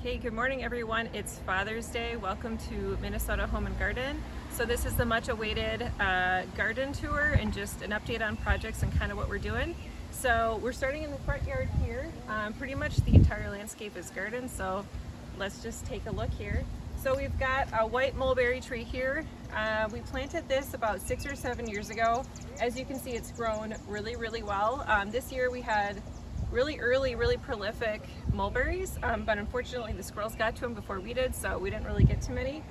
Okay, good morning everyone. It's Father's Day. Welcome to Minnesota Home and Garden. So this is the much awaited garden tour and just an update on projects and kind of what we're doing. So we're starting in the front yard here. Pretty much the entire landscape is garden, so let's just take a look here. So we've got a white mulberry tree here. We planted this about 6 or 7 years ago. As you can see, it's grown really well. This year we had really early, really prolific mulberries, but unfortunately the squirrels got to them before we did, so we didn't really get too many.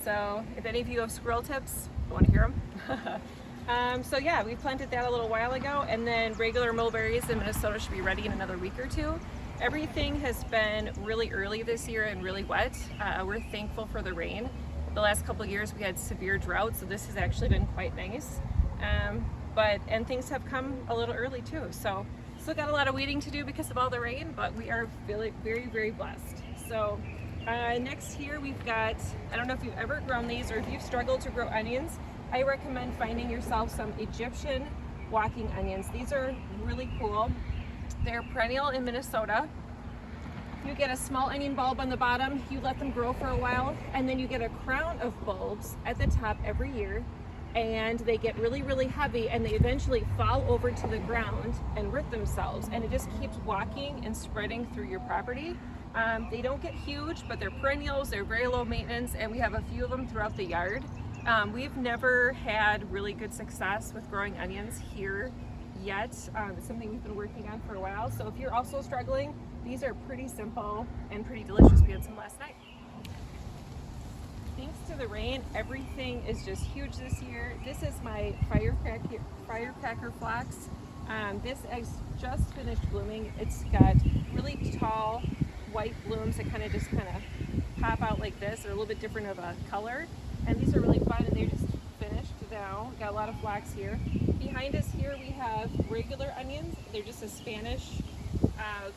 So if any of you have squirrel tips, I want to hear them. So yeah, we planted that a little while ago, and then regular mulberries in Minnesota should be ready in another week or two. Everything has been really early this year and really wet. We're thankful for the rain. The last couple of years we had severe drought, so this has actually been quite nice. And things have come a little early too. So still got a lot of weeding to do because of all the rain, but we are feeling very blessed. So next here we've got, I don't know if you've ever grown these or if you've struggled to grow onions, I recommend finding yourself some Egyptian walking onions. These are really cool. They're perennial in Minnesota. You get a small onion bulb on the bottom, you let them grow for a while, and then you get a crown of bulbs at the top every year. And they get really heavy, and they eventually fall over to the ground and root themselves, and it just keeps walking and spreading through your property. They don't get huge, but they're perennials, they're very low maintenance, and we have a few of them throughout the yard. We've never had really good success with growing onions here yet. It's something we've been working on for a while, so if you're also struggling, these are pretty simple and pretty delicious. We had some last night. Thanks to the rain, everything is just huge this year. This is my firecracker phlox. This has just finished blooming. It's got really tall white blooms that kind of pop out like this. They're a little bit different of a color, and these are really fun, and they're just finished now. Got a lot of phlox here. Behind us here we have regular onions. They're just a Spanish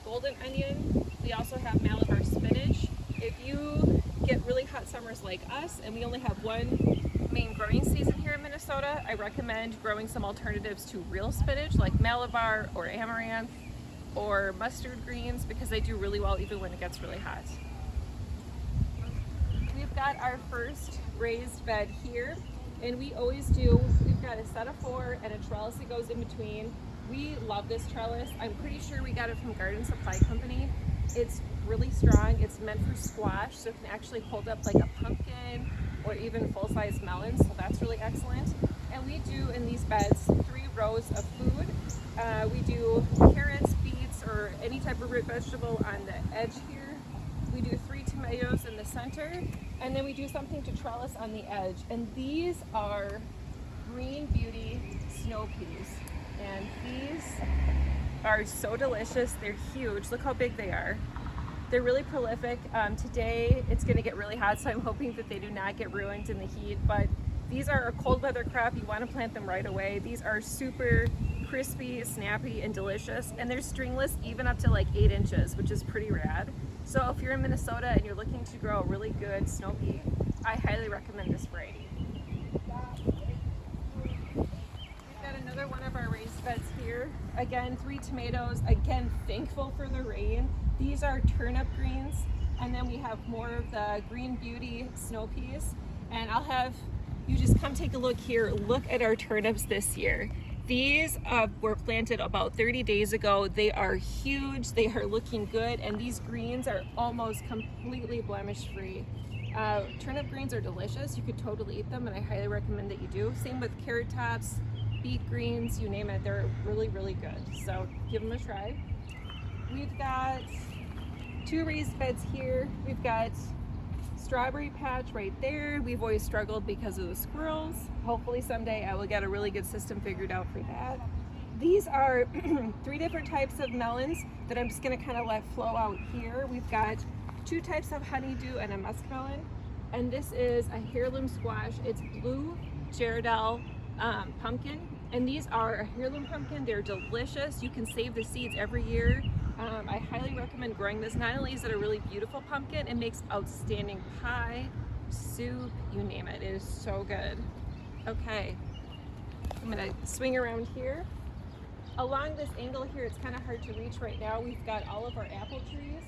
golden onion. We also have Malabar spinach. If you get really hot summers like us, and we only have one main growing season here in Minnesota, I recommend growing some alternatives to real spinach like Malabar or amaranth or mustard greens, because they do really well even when it gets really hot. We've got our first raised bed here, and we always do. We've got a set of 4 and a trellis that goes in between. We love this trellis. I'm pretty sure we got it from Garden Supply Company. It's really strong. It's meant for squash, so it can actually hold up like a pumpkin or even full-size melons, so that's really excellent. And we do in these beds 3 rows of food. We do carrots, beets, or any type of root vegetable on the edge here. We do 3 tomatoes in the center, and then we do something to trellis on the edge. And these are Green Beauty snow peas, and these are so delicious. They're huge. Look how big they are. They're really prolific. Today it's going to get really hot, so I'm hoping that they do not get ruined in the heat, but these are a cold weather crop. You want to plant them right away. These are super crispy, snappy, and delicious, and they're stringless even up to like 8 inches, which is pretty rad. So if you're in Minnesota and you're looking to grow a really good snow pea, I highly recommend this variety. Another one of our raised beds here. Again, 3 tomatoes. Again, thankful for the rain. These are turnip greens, and then we have more of the Green Beauty snow peas. And I'll have you just come take a look here. Look at our turnips this year. These were planted about 30 days ago. They are huge. They are looking good, and these greens are almost completely blemish-free. Turnip greens are delicious. You could totally eat them, and I highly recommend that you do. Same with carrot tops, beet greens, you name it. They're really good. So give them a try. We've got 2 raised beds here. We've got strawberry patch right there. We've always struggled because of the squirrels. Hopefully someday I will get a really good system figured out for that. These are 3 different types of melons that I'm just going to kind of let flow out here. We've got 2 types of honeydew and a muskmelon, and this is a heirloom squash. It's blue Gerardel pumpkin, and these are a heirloom pumpkin. They're delicious. You can save the seeds every year. I highly recommend growing this. Not only is it a really beautiful pumpkin, it makes outstanding pie, soup, you name it. It is so good. Okay, I'm gonna swing around here. Along this angle here, it's kind of hard to reach right now. We've got all of our apple trees.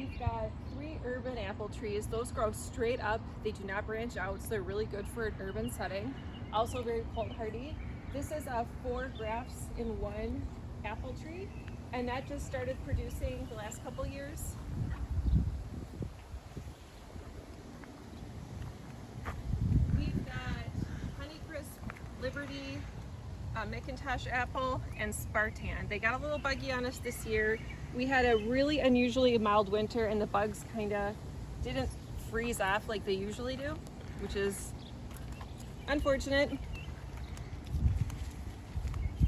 We've got 3 urban apple trees. Those grow straight up. They do not branch out, so they're really good for an urban setting. Also very cold hardy. This is 4 grafts in 1 apple tree, and that just started producing the last couple years. We've got Honeycrisp, Liberty, McIntosh apple, and Spartan. They got a little buggy on us this year. We had a really unusually mild winter and the bugs kind of didn't freeze off like they usually do, which is unfortunate.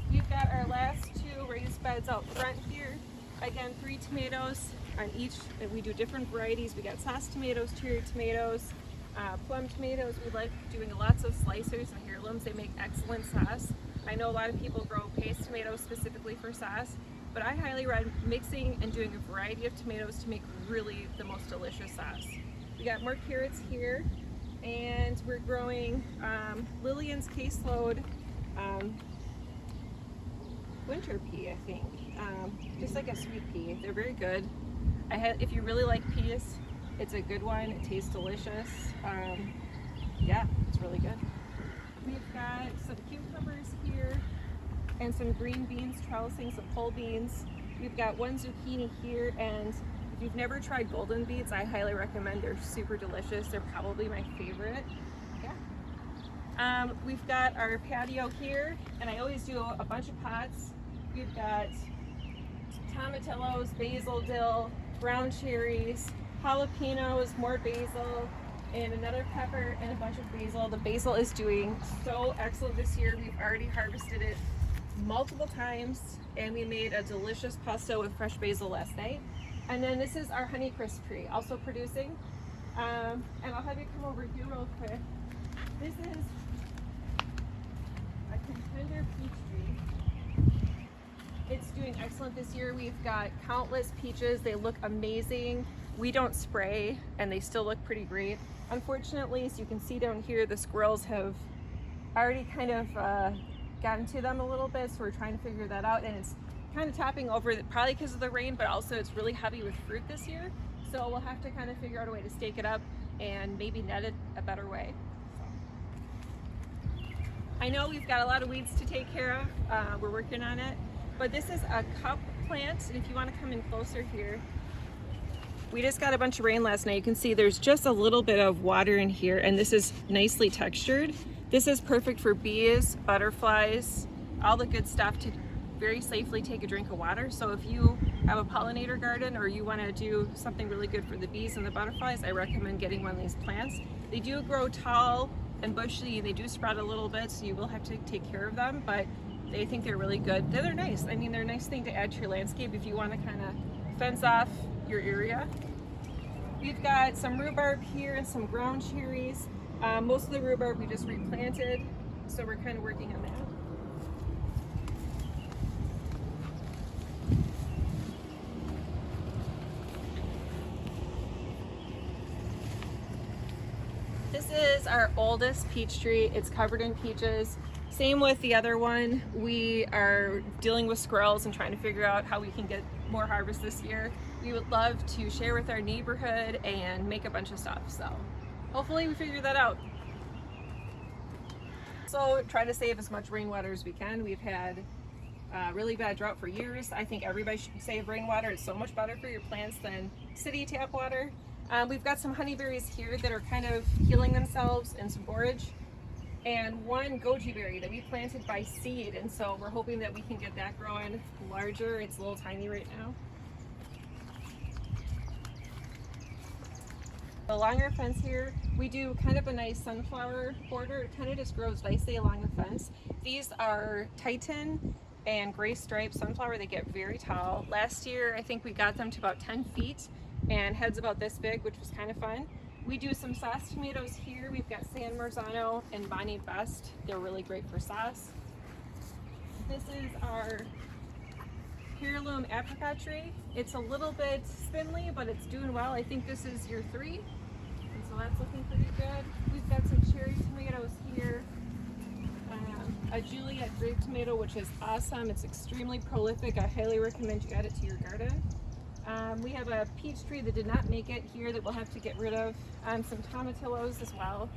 We've got our last 2 raised beds out front here. Again, 3 tomatoes on each, and we do different varieties. We got sauce tomatoes, cherry tomatoes, plum tomatoes. We like doing lots of slicers and heirlooms. They make excellent sauce. I know a lot of people grow paste tomatoes specifically for sauce, but I highly recommend mixing and doing a variety of tomatoes to make really the most delicious sauce. We got more carrots here, and we're growing Lillian's caseload winter pea, I think. Just like a sweet pea. They're very good. If you really like peas, it's a good one. It tastes delicious. Yeah, it's really good. We've got some cucumbers here and some green beans, trellising some pole beans. We've got 1 zucchini here, and if you've never tried golden beets, I highly recommend. They're super delicious. They're probably my favorite. Yeah. We've got our patio here, and I always do a bunch of pots. We've got tomatillos, basil, dill, brown cherries, jalapenos, more basil, and another pepper and a bunch of basil. The basil is doing so excellent this year. We've already harvested it multiple times, and we made a delicious pesto with fresh basil last night. And then this is our Honeycrisp tree, also producing. And I'll have you come over here real quick. This is a contender peach tree. It's doing excellent this year. We've got countless peaches. They look amazing. We don't spray, and they still look pretty great. Unfortunately, as you can see down here, the squirrels have already kind of gotten to them a little bit, so we're trying to figure that out, and it's kind of topping over, probably because of the rain, but also it's really heavy with fruit this year, so we'll have to kind of figure out a way to stake it up and maybe net it a better way. I know we've got a lot of weeds to take care of. We're working on it, but this is a cup plant, and if you want to come in closer here, we just got a bunch of rain last night. You can see there's just a little bit of water in here, and this is nicely textured. This is perfect for bees, butterflies, all the good stuff to very safely take a drink of water. So if you have a pollinator garden or you want to do something really good for the bees and the butterflies, I recommend getting one of these plants. They do grow tall and bushy. They do sprout a little bit, so you will have to take care of them, but they think they're really good. They're nice. I mean, they're a nice thing to add to your landscape if you want to kind of fence off your area. We've got some rhubarb here and some ground cherries. Most of the rhubarb we just replanted, so we're kind of working on that. This is our oldest peach tree. It's covered in peaches. Same with the other one. We are dealing with squirrels and trying to figure out how we can get more harvest this year. We would love to share with our neighborhood and make a bunch of stuff, so hopefully we figure that out. So try to save as much rainwater as we can. We've had really bad drought for years. I think everybody should save rainwater. It's so much better for your plants than city tap water. We've got some honeyberries here that are kind of healing themselves and some borage, and 1 goji berry that we planted by seed, and so we're hoping that we can get that growing larger. It's a little tiny right now. Along our fence here, we do kind of a nice sunflower border. It kind of just grows nicely along the fence. These are Titan and gray striped sunflower. They get very tall. Last year, I think we got them to about 10 feet and heads about this big, which was kind of fun. We do some sauce tomatoes here. We've got San Marzano and Bonnie Best. They're really great for sauce. This is our heirloom apricot tree. It's a little bit spindly, but it's doing well. I think this is year 3, and so that's looking pretty good. We've got some cherry tomatoes here. A Juliet grape tomato, which is awesome. It's extremely prolific. I highly recommend you add it to your garden. We have a peach tree that did not make it here that we'll have to get rid of. Some tomatillos as well.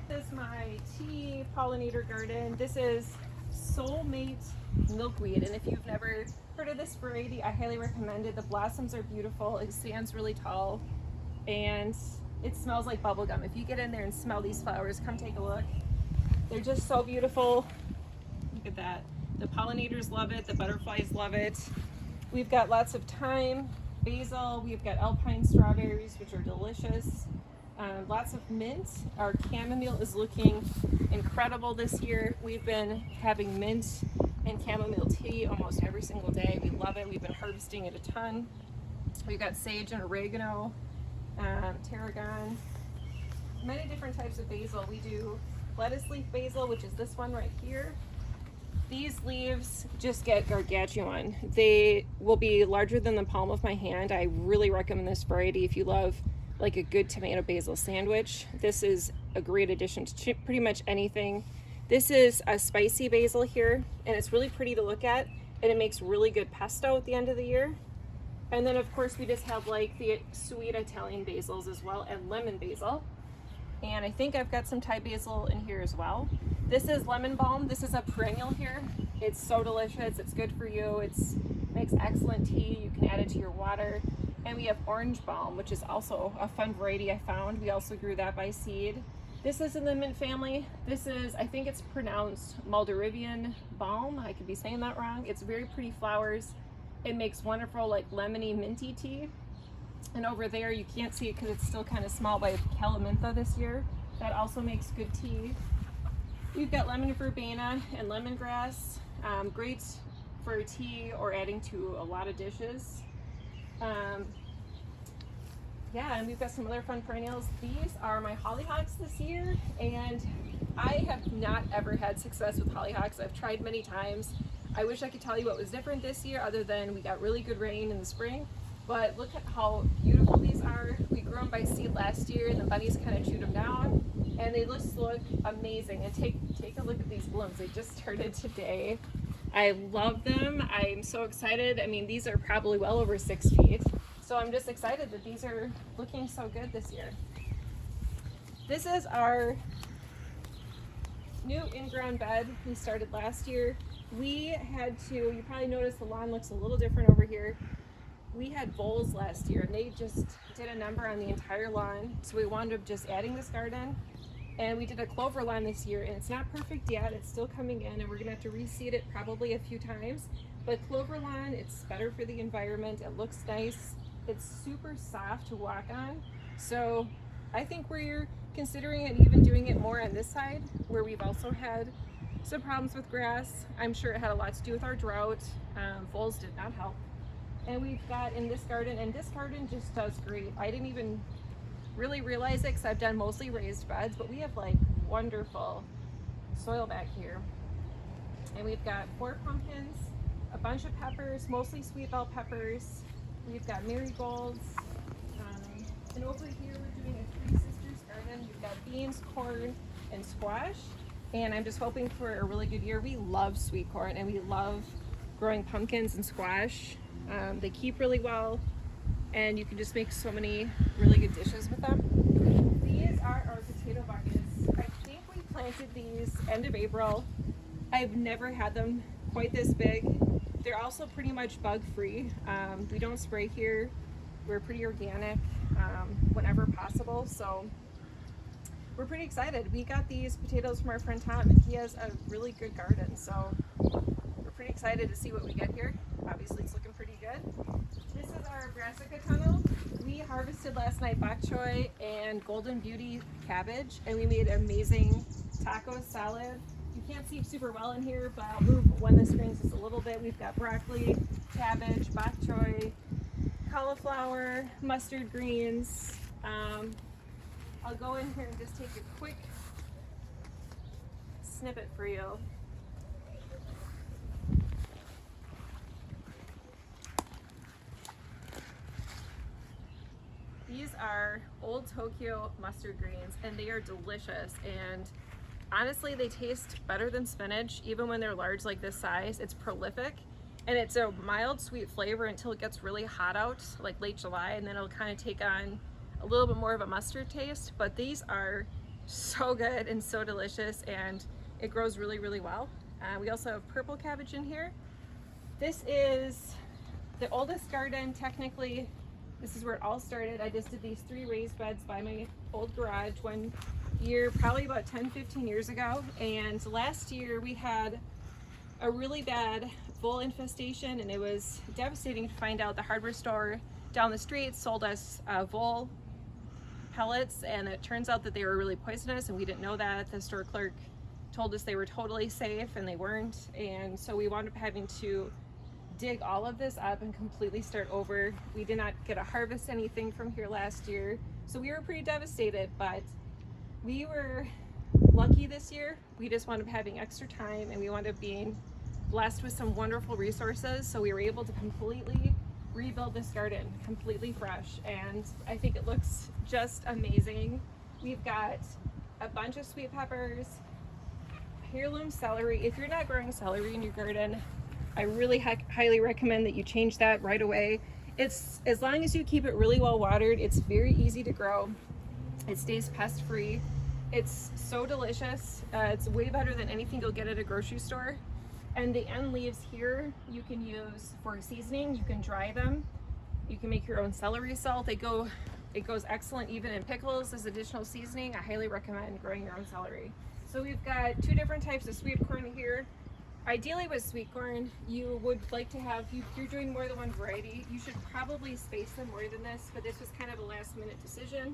This is my tea pollinator garden. This is Soulmate milkweed, and if you've never heard of this variety, I highly recommend it. The blossoms are beautiful, it stands really tall, and it smells like bubblegum. If you get in there and smell these flowers, come take a look. They're just so beautiful. Look at that. The pollinators love it, the butterflies love it. We've got lots of thyme, basil, we've got alpine strawberries, which are delicious. Lots of mint. Our chamomile is looking incredible this year. We've been having mint and chamomile tea almost every single day. We love it. We've been harvesting it a ton. We've got sage and oregano, tarragon, many different types of basil. We do lettuce leaf basil, which is this one right here. These leaves just get gargantuan. They will be larger than the palm of my hand. I really recommend this variety if you love like a good tomato basil sandwich. This is a great addition to pretty much anything. This is a spicy basil here, and it's really pretty to look at, and it makes really good pesto at the end of the year. And then of course we just have like the sweet Italian basils as well, and lemon basil. And I think I've got some Thai basil in here as well. This is lemon balm. This is a perennial here. It's so delicious. It's good for you. It makes excellent tea. You can add it to your water. And we have orange balm, which is also a fun variety I found. We also grew that by seed. This is in the mint family. This is, I think it's pronounced Maldivian balm. I could be saying that wrong. It's very pretty flowers. It makes wonderful like lemony minty tea. And over there, you can't see it because it's still kind of small, by Calamintha this year. That also makes good tea. We've got lemon verbena and lemongrass. Great for tea or adding to a lot of dishes. Yeah, and we've got some other fun perennials. These are my hollyhocks this year, and I have not ever had success with hollyhocks. I've tried many times. I wish I could tell you what was different this year other than we got really good rain in the spring, but look at how beautiful these are. We grew them by seed last year, and the bunnies kind of chewed them down, and they just look amazing. And take a look at these blooms. They just started today. I love them. I'm so excited. I mean, these are probably well over 6 feet. So I'm just excited that these are looking so good this year. This is our new in-ground bed we started last year. We had to, you probably noticed the lawn looks a little different over here. We had voles last year, and they just did a number on the entire lawn. So we wound up just adding this garden. And we did a clover lawn this year, and it's not perfect yet. It's still coming in, and we're gonna have to reseed it probably a few times. But clover lawn, it's better for the environment. It looks nice. It's super soft to walk on. So I think we're considering it, even doing it more on this side, where we've also had some problems with grass. I'm sure it had a lot to do with our drought. Voles did not help. And we've got in this garden, and this garden just does great. I didn't even really realize it because I've done mostly raised beds, but we have like wonderful soil back here. And we've got 4 pumpkins, a bunch of peppers, mostly sweet bell peppers. We've got marigolds. And over here we're doing a 3 sisters garden. We've got beans, corn, and squash. And I'm just hoping for a really good year. We love sweet corn, and we love growing pumpkins and squash. They keep really well, and you can just make so many really good dishes with them. These are our potato buckets. I think we planted these end of April. I've never had them quite this big. They're also pretty much bug-free. We don't spray here. We're pretty organic whenever possible, so we're pretty excited. We got these potatoes from our friend Tom, and he has a really good garden, so we're pretty excited to see what we get here. Obviously it's looking pretty good. This is our brassica tunnel. We harvested last night bok choy and golden beauty cabbage, and we made amazing taco salad. You can't see super well in here, but I'll move one of the screens just a little bit. We've got broccoli, cabbage, bok choy, cauliflower, mustard greens. I'll go in here and just take a quick snippet for you. These are Old Tokyo mustard greens, and they are delicious, and honestly they taste better than spinach even when they're large like this size. It's prolific, and it's a mild sweet flavor until it gets really hot out, like late July, and then it'll kind of take on a little bit more of a mustard taste. But these are so good and so delicious, and it grows really, really well. We also have purple cabbage in here. This is the oldest garden, technically. This is where it all started. I just did these 3 raised beds by my old garage one year, probably about 10-15 years ago. And last year we had a really bad vole infestation, and it was devastating to find out the hardware store down the street sold us vole pellets, and it turns out that they were really poisonous, and we didn't know that. The store clerk told us they were totally safe, and they weren't. And so we wound up having to dig all of this up and completely start over. We did not get to harvest anything from here last year, so we were pretty devastated, but we were lucky this year. We just wound up having extra time, and we wound up being blessed with some wonderful resources, so we were able to completely rebuild this garden completely fresh, and I think it looks just amazing. We've got a bunch of sweet peppers, heirloom celery. If you're not growing celery in your garden, I really highly recommend that you change that right away. It's, as long as you keep it really well watered, it's very easy to grow. It stays pest free. It's so delicious. It's way better than anything you'll get at a grocery store. And the end leaves here you can use for seasoning. You can dry them. You can make your own celery salt. It goes excellent even in pickles as additional seasoning. I highly recommend growing your own celery. So we've got 2 different types of sweet corn here. Ideally with sweet corn, you would like to have, if you're doing more than one variety, you should probably space them more than this, but this was kind of a last minute decision.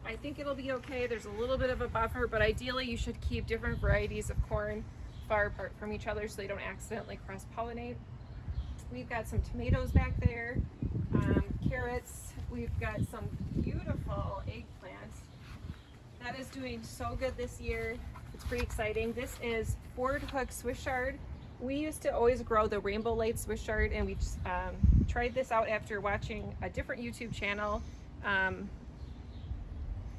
I think it'll be okay. There's a little bit of a buffer, but ideally you should keep different varieties of corn far apart from each other so they don't accidentally cross-pollinate. We've got some tomatoes back there, carrots. We've got some beautiful eggplants. That is doing so good this year. It's pretty exciting. This is Ford Hook Swiss chard. We used to always grow the Rainbow Light Swiss chard, and we tried this out after watching a different YouTube channel. I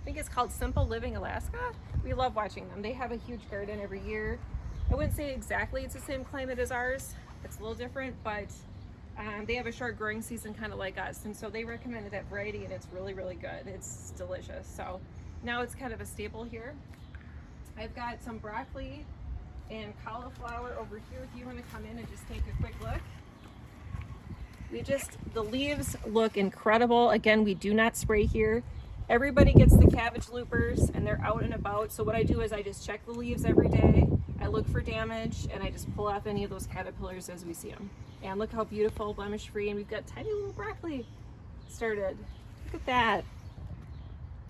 think it's called Simple Living Alaska. We love watching them. They have a huge garden every year. I wouldn't say exactly it's the same climate as ours. It's a little different, but they have a short growing season kind of like us, and so they recommended that variety, and it's really, really good. It's delicious. So now it's kind of a staple here. I've got some broccoli and cauliflower over here if you want to come in and just take a quick look. The leaves look incredible. Again, we do not spray here. Everybody gets the cabbage loopers and they're out and about. So what I do is I just check the leaves every day. I look for damage and I just pull off any of those caterpillars as we see them. And look how beautiful, blemish free, and we've got tiny little broccoli started. Look at that.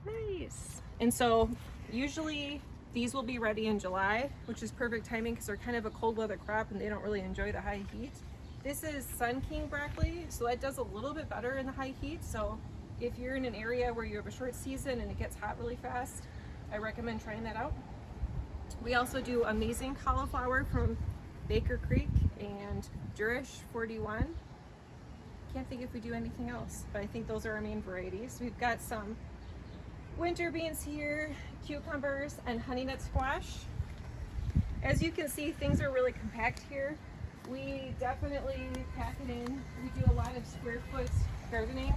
Nice. And so usually these will be ready in July, which is perfect timing because they're kind of a cold weather crop and they don't really enjoy the high heat. This is Sun King broccoli, so that does a little bit better in the high heat. So if you're in an area where you have a short season and it gets hot really fast, I recommend trying that out. We also do amazing cauliflower from Baker Creek and Jurish 41. Can't think if we do anything else, but I think those are our main varieties. We've got some winter beans here, cucumbers, and honey nut squash. As you can see, things are really compact here. We definitely pack it in. We do a lot of square foot gardening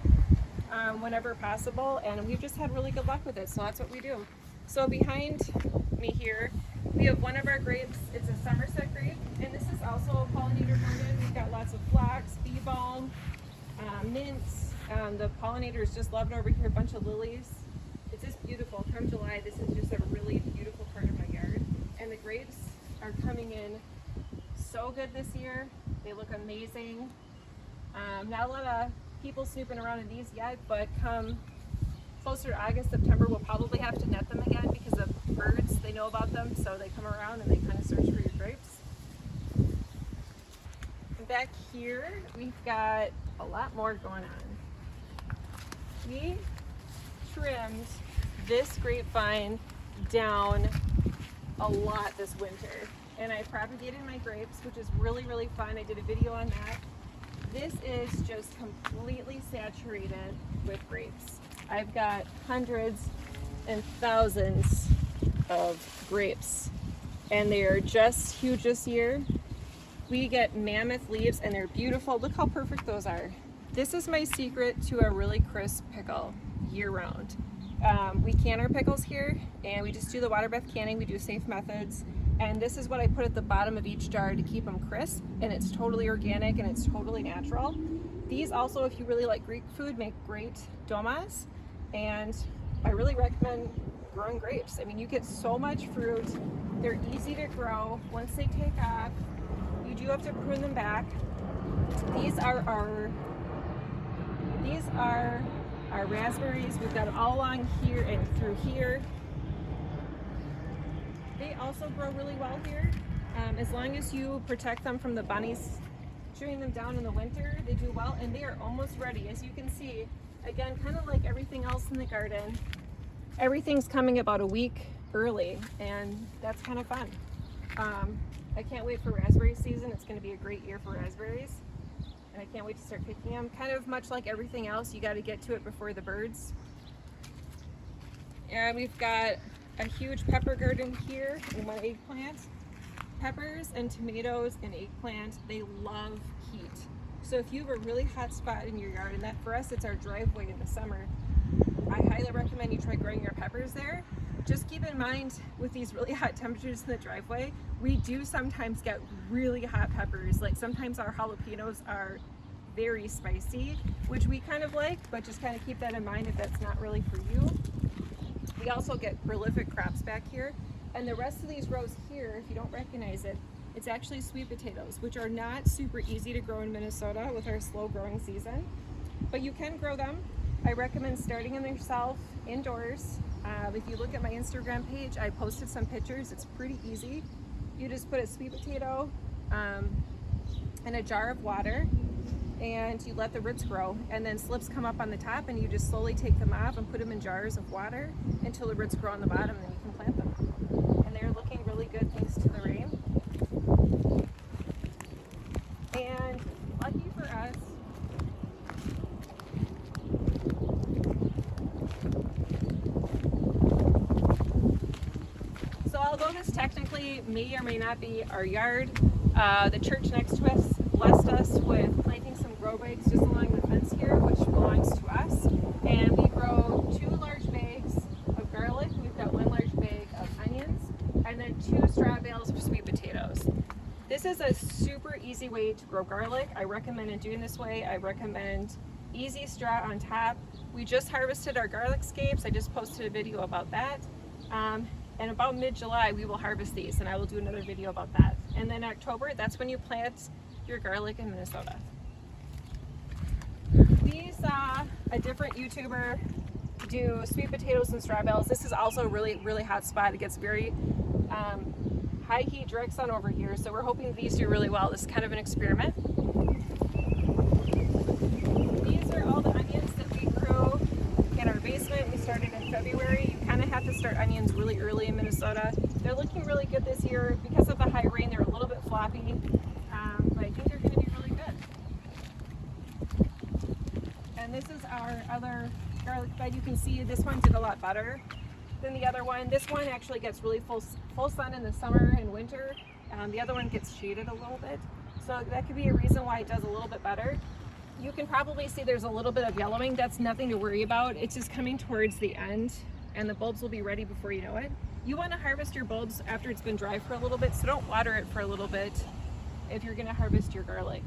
whenever possible, and we've just had really good luck with it, so that's what we do. So behind me here, we have one of our grapes. It's a Somerset grape, and this is also a pollinator garden. We've got lots of phlox, bee balm, mints. The pollinators just love it over here, a bunch of lilies. It's just beautiful. Come July, this is just a really beautiful part of my yard. And the grapes are coming in so good this year. They look amazing. Not a lot of people snooping around in these yet, but come closer to August, September, we'll probably have to net them again because the birds, they know about them, so they come around and they kind of search for your grapes. And back here, we've got a lot more going on. We trimmed this grapevine down a lot this winter, and I propagated my grapes, which is really, really fun. I did a video on that. This is just completely saturated with grapes. I've got hundreds and thousands of grapes, and they are just huge this year. We get mammoth leaves and they're beautiful. Look how perfect those are. This is my secret to a really crisp pickle year round. We can our pickles here and we just do the water bath canning. We do safe methods. And this is what I put at the bottom of each jar to keep them crisp, and it's totally organic and it's totally natural. These also, if you really like Greek food, make great domas, and I really recommend growing grapes. I mean, you get so much fruit. They're easy to grow. Once they take off, you do have to prune them back. These are our raspberries. We've got them all along here and through here. They also grow really well here. As long as you protect them from the bunnies chewing them down in the winter, they do well, and they are almost ready. As you can see, again, kind of like everything else in the garden, everything's coming about a week early, and that's kind of fun. I can't wait for raspberry season. It's going to be a great year for raspberries, and I can't wait to start picking them. Kind of much like everything else, you got to get to it before the birds. And we've got a huge pepper garden here and one eggplant. Peppers and tomatoes and eggplant, they love heat. So if you have a really hot spot in your yard, and that for us it's our driveway in the summer, I highly recommend you try growing your peppers there. Just keep in mind with these really hot temperatures in the driveway, we do sometimes get really hot peppers. Like sometimes our jalapenos are very spicy, which we kind of like, but just kind of keep that in mind if that's not really for you. We also get prolific crops back here, and the rest of these rows here, if you don't recognize it, it's actually sweet potatoes, which are not super easy to grow in Minnesota with our slow growing season, but you can grow them. I recommend starting them yourself indoors. If you look at my Instagram page, I posted some pictures. It's pretty easy. You just put a sweet potato in a jar of water, and you let the roots grow, and then slips come up on the top, and you just slowly take them off and put them in jars of water until the roots grow on the bottom, and then you can plant them. And they're looking really good thanks to the rain. And lucky for us, so although this technically may or may not be our yard, the church next to us blessed us with planting some grow bags just along the fence here, which belongs to us. And we grow 2 large bags of garlic. We've got 1 large bag of onions, and then 2 straw bales of sweet potatoes. This is a super easy way to grow garlic. I recommend it doing this way. I recommend easy straw on top. We just harvested our garlic scapes. I just posted a video about that. And about mid-July, we will harvest these, and I will do another video about that. And then October, that's when you plant your garlic in Minnesota. We saw a different YouTuber do sweet potatoes and straw bales. This is also a really, really hot spot. It gets very high heat, direct sun over here, so we're hoping these do really well. This is kind of an experiment. These are all the onions that we grew in our basement. We started in February. You kind of have to start onions really early in Minnesota. They're looking really good this year. Because of the high rain, they're a little bit floppy, but I think they're going to be really good. And this is our other garlic bed. You can see this one did a lot better than the other one. This one actually gets really full sun in the summer and winter. The other one gets shaded a little bit. So that could be a reason why it does a little bit better. You can probably see there's a little bit of yellowing. That's nothing to worry about. It's just coming towards the end, and the bulbs will be ready before you know it. You want to harvest your bulbs after it's been dry for a little bit, so don't water it for a little bit if you're going to harvest your garlic.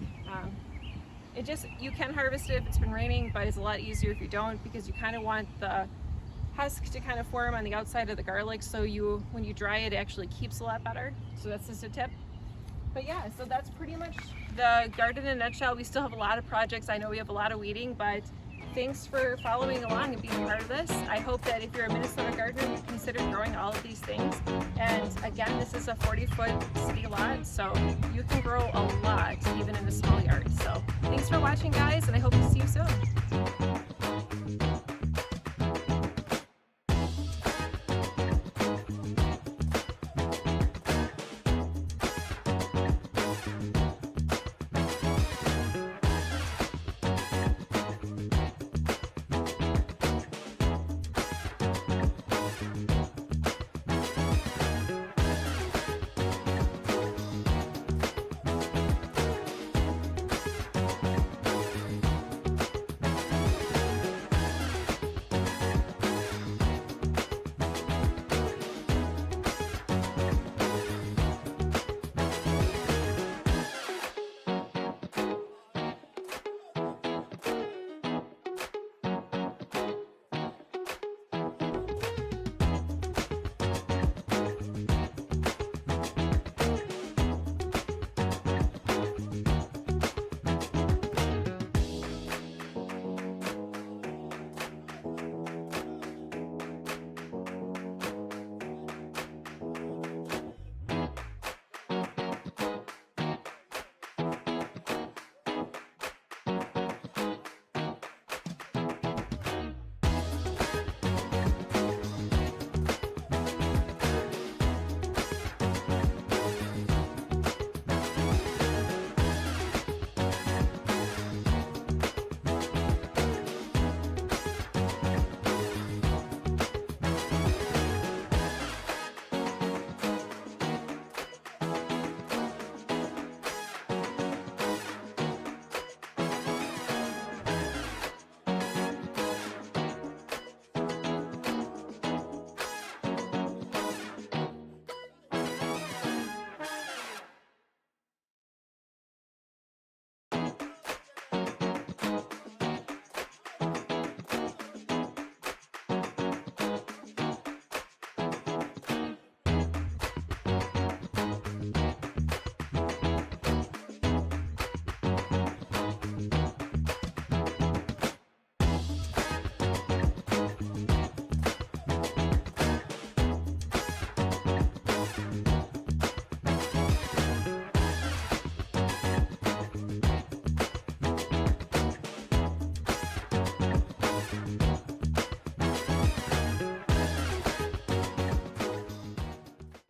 You can harvest it if it's been raining, but it's a lot easier if you don't, because you kind of want the husk to kind of form on the outside of the garlic, so when you dry it, it actually keeps a lot better. So that's just a tip. But yeah, so that's pretty much the garden in a nutshell. We still have a lot of projects. I know we have a lot of weeding, but thanks for following along and being part of this. I hope that if you're a Minnesota gardener, you consider growing all of these things. And again, this is a 40-foot city lot, so you can grow a lot even in a small yard. So thanks for watching, guys, and I hope to see you soon.